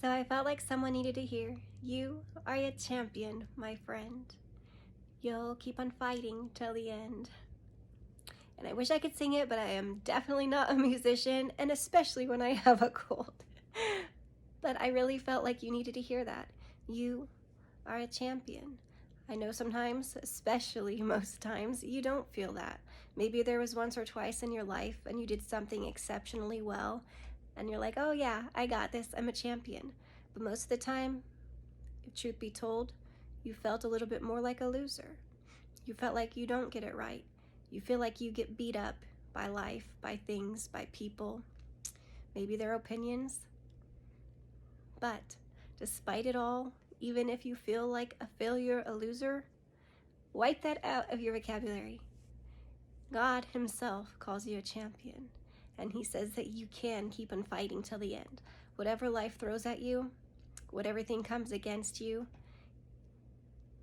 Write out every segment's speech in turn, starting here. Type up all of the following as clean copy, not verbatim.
So I felt like someone needed to hear, you are a champion, my friend. You'll keep on fighting till the end. And I wish I could sing it, but I am definitely not a musician, and especially when I have a cold. But I really felt like you needed to hear that. You are a champion. I know sometimes, especially most times, you don't feel that. Maybe there was once or twice in your life and you did something exceptionally well, and you're like, oh yeah, I got this, I'm a champion. But most of the time, if truth be told, you felt a little bit more like a loser. You felt like you don't get it right. You feel like you get beat up by life, by things, by people, maybe their opinions. But despite it all, even if you feel like a failure, a loser, wipe that out of your vocabulary. God himself calls you a champion, and he says that you can keep on fighting till the end. Whatever life throws at you, whatever thing comes against you,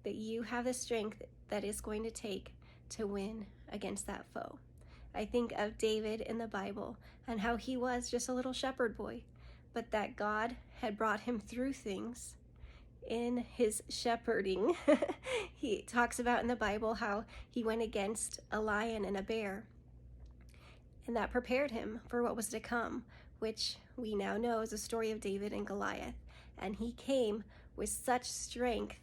that you have the strength that it's going to take to win against that foe. I think of David in the Bible and how he was just a little shepherd boy, but that God had brought him through things in his shepherding. He talks about in the Bible how he went against a lion and a bear, and that prepared him for what was to come, which we now know is the story of David and Goliath. And he came with such strength,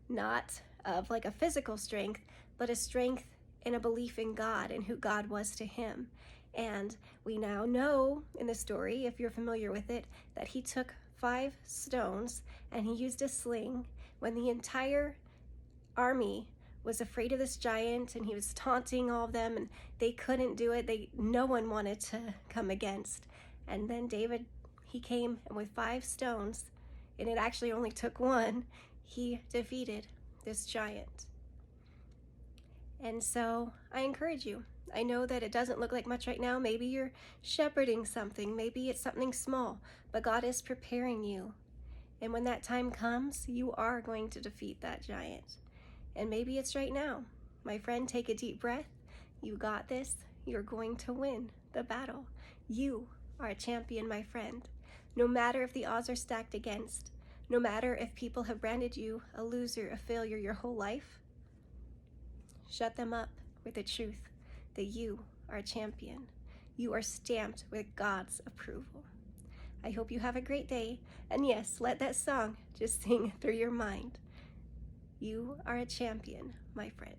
not of like a physical strength, but a strength and a belief in God and who God was to him. And we now know in the story, if you're familiar with it, that he took 5 stones and he used a sling when the entire army was afraid of this giant, and he was taunting all of them, and they couldn't do it. No one wanted to come against. And then David, he came, and with 5 stones, and it actually only took one, he defeated this giant. And so I encourage you. I know that it doesn't look like much right now. Maybe you're shepherding something. Maybe it's something small, but God is preparing you. And when that time comes, you are going to defeat that giant. And maybe it's right now. My friend, take a deep breath. You got this. You're going to win the battle. You are a champion, my friend. No matter if the odds are stacked against, no matter if people have branded you a loser, a failure your whole life, shut them up with the truth that you are a champion. You are stamped with God's approval. I hope you have a great day. And yes, let that song just sing through your mind. You are a champion, my friend.